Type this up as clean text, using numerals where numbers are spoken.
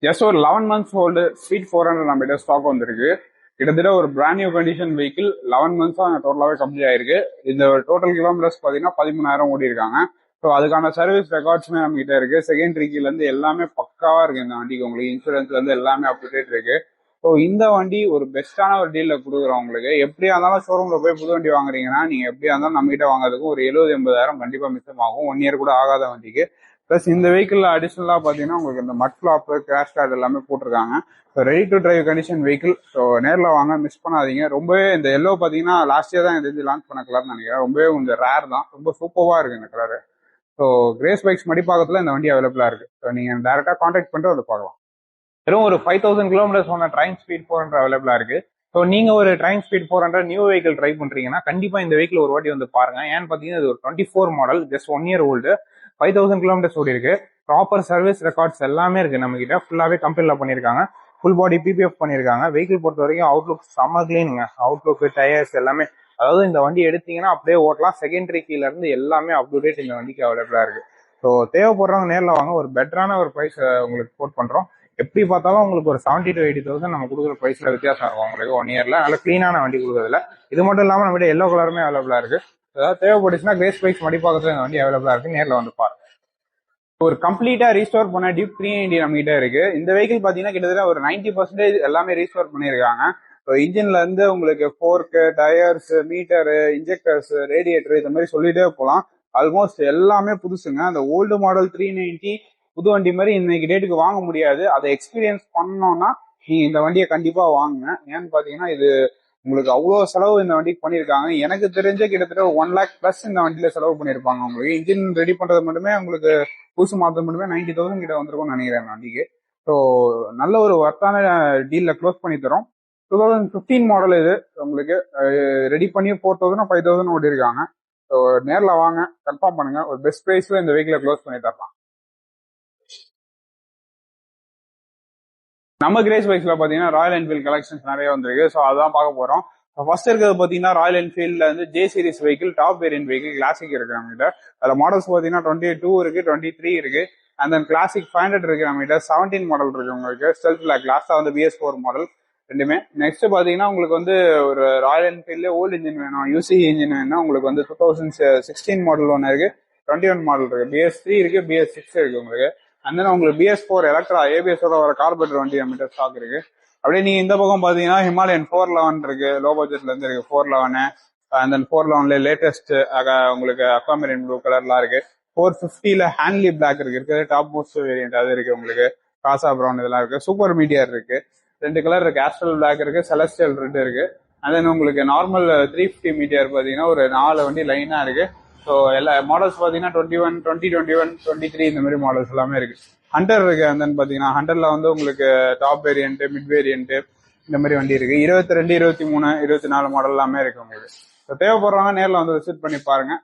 Just ஒரு 11 months old sweet 400 நம்ம கிட்ட ஸ்டாக் வந்திருக்கு. கிட்டத்தட்ட ஒரு brand new condition vehicle 11 months டோட்டலாகவே கம்ப்ளீட் ஆயிருக்கு. இந்த டோட்டல் கிலோமீட்டர்ஸ் பார்த்தீங்கன்னா 13,000 ஓடி இருக்காங்க. ஸோ அதுக்கான சர்வீஸ் ரெக்கார்ட்ஸுமே நம்ம கிட்ட இருக்கு. செகண்டரி கீலேருந்து எல்லாமே பக்காவா இருக்கு இந்த வண்டிக்கு. உங்களுக்கு இன்சூரன்ஸ்ல இருந்து எல்லாமே அப் டு டேட் இருக்கு. ஸோ இந்த வண்டி ஒரு பெஸ்ட்டான ஒரு டீல்ல கொடுக்குறோம் உங்களுக்கு. எப்படியா இருந்தாலும் ஷோரூம்ல போய் புது வண்டி வாங்குறீங்கன்னா நீங்க எப்படியா இருந்தாலும் நம்ம கிட்ட வாங்குறதுக்கு ஒரு 70-80,000 கண்டிப்பா மிச்சம் ஆகும். 1 year கூட ஆகாத வண்டிக்கு. பிளஸ் இந்த வெஹிக்கிள் அடிஷனலா பாத்தீங்கன்னா உங்களுக்கு இந்த மட் ஃபிளாப் கிராஷ் கார்டு எல்லாமே போட்டிருக்காங்க. So ready to drive condition vehicle. So நேரில் வாங்க, மிஸ் பண்ணாதீங்க. ரொம்பவே இந்த எல்லோ பாத்தீங்கன்னா லாஸ்ட் இயர் தான் இது லான்ச் பண்ண கலர்னு நினைக்கிறேன். ரொம்பவே கொஞ்சம் ரேர் தான், ரொம்ப சூப்பர்வா இருக்கு இந்த கலர். ஸோ கிரேஸ் பைக்ஸ் மடிப்பாக்கத்துல இந்த வண்டி அவைலபிளா இருக்கு. ஸோ நீங்க டேரக்டா கான்டாக்ட் பண்ணிட்டு வந்து பார்க்கலாம். வெறும் ஒரு 5,000 kilometers ஒன்று ட்ரைன் ஸ்பீட் 400 அவைலபிளா இருக்கு. ஸோ நீங்க ஒரு train speed 400 new vehicle try பண்றீங்கன்னா கண்டிப்பா இந்த வெஹிக்கிள் ஒரு வாட்டி வந்து பாருங்க. ஏன்னு பாத்தீங்கன்னா இது ஒரு 24 model, just 1 year old, 5,000 kilometers ஓடி இருக்கு. ப்ராப்பர் சர்வீஸ் ரெக்கார்ட்ஸ் எல்லாமே இருக்கு நம்ம கிட்ட. ஃபுல்லாவே கம்பெனில பண்ணிருக்காங்க. ஃபுல் பாடி பிபிஎஃப் பண்ணிருக்காங்க. வெஹிக்கிள் பொறுத்த வரைக்கும் அவுட்லுக் செம்ம கிளீனுங்க. அவுட்லுக், டயர்ஸ் எல்லாமே, அதாவது இந்த வண்டி எடுத்தீங்கன்னா அப்படியே ஓட்டலாம். செகண்டரி கீழ இருந்து எல்லாமே அப் டு டேட் இந்த வண்டிக்கு அவைலபிளா இருக்கு. ஸோ தேவைப்படுறவங்க நேரில் வாங்க. ஒரு பெட்டரான ஒரு ப்ரைஸ் உங்களுக்கு கோட் பண்றோம். எப்படி பார்த்தாலும் உங்களுக்கு ஒரு 70 to 80,000 நம்ம கொடுக்குற ப்ரைஸ்ல வித்தியாசம் இருக்கும் உங்களுக்கு 1 yearல. நல்ல கிளீனான வண்டி கொடுக்குறதுல. இது மட்டும் இல்லாமல் நம்ம கிட்ட எல்லோ கலருமே அவைலபிளா இருக்கு. ஏதாவது தேவைப்பட்டுச்சுன்னா கிரேஸ் பைக்ஸ் மடிப்பாக்கத்துல இந்த வண்டி அவைலபிளா இருக்கு. நேரில் வந்து பாருங்க. ஒரு கம்ப்ளீட்டா ரீஸ்டோர் பண்ண டியூக் 390 நம்ம கிட்ட இருக்கு. இந்த வெஹிக்கிள் பாத்தீங்கன்னா கிட்டத்தட்ட ஒரு 90% எல்லாமே ரீஸ்டோர் பண்ணிருக்காங்க. இன்ஜின்ல இருந்து உங்களுக்கு ஃபோர்க்கு, டயர்ஸ், மீட்டரு, இன்ஜெக்டர்ஸ், ரேடியேட்டர், இந்த மாதிரி சொல்லிட்டே போகலாம். ஆல்மோஸ்ட் எல்லாமே புதுசுங்க. அந்த ஓல்டு மாடல் 390 புது வண்டி மாதிரி இன்னைக்கு டேட்டுக்கு வாங்க முடியாது. அதை எக்ஸ்பீரியன்ஸ் பண்ணோம்னா நீங்க இந்த வண்டியை கண்டிப்பா வாங்குங்க. ஏன்னு பாத்தீங்கன்னா இது உங்களுக்கு அவ்வளவு செலவு இந்த வண்டிக்கு பண்ணிருக்காங்க. எனக்கு தெரிஞ்ச கிட்டத்தட்ட 1 lakh plus இந்த வண்டியில செலவு பண்ணிருப்பாங்க. உங்களுக்கு இன்ஜின் ரெடி பண்றது மட்டுமே, உங்களுக்கு புதுசு மாற்றம் மட்டுமே 90,000 கிட்ட வந்திருக்கும்னு நினைக்கிறேன் வண்டிக்கு. ஸோ நல்ல ஒரு ஒர்த்தான டீல்ல க்ளோஸ் பண்ணி தரோம். 2015 மாடல் இது. உங்களுக்கு ரெடி பண்ணி 4,000 5,000 ஓடி இருக்காங்க. ஸோ நேரில் வாங்க, கன்ஃபார்ம் பண்ணுங்க. ஒரு பெஸ்ட் ப்ரைஸ்ல இந்த வெஹிக்கிளை க்ளோஸ் பண்ணி தரலாம். நம்ம கிரேஸ் பைக்ஸ்ல பாத்தீங்கன்னா ராயல் என்ஃபீல்ட் கலெக்ஷன்ஸ் நிறைய வந்திருக்கு. ஸோ அதான் பார்க்க போறோம். ஃபர்ஸ்ட் இருக்கிறது பாத்தீங்கன்னா ராயல் என்ஃபீல்ட்ல வந்து J series vehicle, top variant vehicle, classic இருக்கு நம்ம கிட்ட. அதுல மாடல்ஸ் பாத்தீங்கன்னா 22 இருக்கு, 23 இருக்கு, அண்ட் தென் கிளாசிக் 500 இருக்கு நம்ம கிட்ட. 17 மாடல் இருக்கு உங்களுக்கு. ஸ்டெல்த் பிளாக் லாஸ்டா வந்து BS4 மாடல் ரெண்டுமே. நெக்ஸ்ட் பாத்தீங்கன்னா உங்களுக்கு வந்து ஒரு ராயல் என்ஃபீல்ட்ல ஓல்டு இன்ஜின் வேணும், யூசி இன்ஜின் வேணும் உங்களுக்கு வந்து 2016 மாடல் ஒன்று இருக்கு, 21 மாடல் இருக்கு, BS3 இருக்கு, BS6 இருக்கு உங்களுக்கு. அண்ட் தென் உங்களுக்கு BS4 எலக்ட்ரா ஏபிஎஸோட வர கார்பரேட்டர் வண்டி நம்ம கிட்ட ஸ்டாக் இருக்கு. அப்படியே நீங்க இந்த பக்கம் பாத்தீங்கன்னா ஹிமாலயன் 411 இருக்கு, லோ பட்ஜெட்ல இருந்து இருக்கு 411. அண்ட் தென் 411 லேட்டஸ்ட் உங்களுக்கு அக்வாமரின் ப்ளூ கலர்லாம் இருக்கு. 450ல ஹேண்ட்லி பிளாக் இருக்கு, டாப் மோஸ்ட் வேரியன்ட் அது இருக்கு உங்களுக்கு. காசா ப்ரௌன் இதெல்லாம் இருக்கு. சூப்பர் மீடியர் இருக்கு, 2 கலர் இருக்கு, ஆஸ்ட்ரல் பிளாக் இருக்கு, செலஸ்டியல் ரெட் இருக்கு. அண்ட் தென் உங்களுக்கு நார்மல் 350 மீடியர் பாத்தீங்கன்னா ஒரு 4 வண்டி லைனா இருக்கு. ஸோ எல்லா மாடல்ஸ் பாத்தீங்கன்னா 21, 2021, 23 இந்த மாதிரி மாடல்ஸ் எல்லாமே இருக்கு. ஹண்டர் இருக்கு. அண்ட் தென் பாத்தீங்கன்னா ஹண்டர்ல வந்து உங்களுக்கு டாப் வேரியன்ட், மிட் வேரியன்ட் இந்த மாதிரி வண்டி இருக்கு. 22, 23, 24 மாடல் எல்லாமே இருக்கு உங்களுக்கு. ஸோ தேவைப்படுறவங்க நேரில் வந்து விசிட் பண்ணி பாருங்க.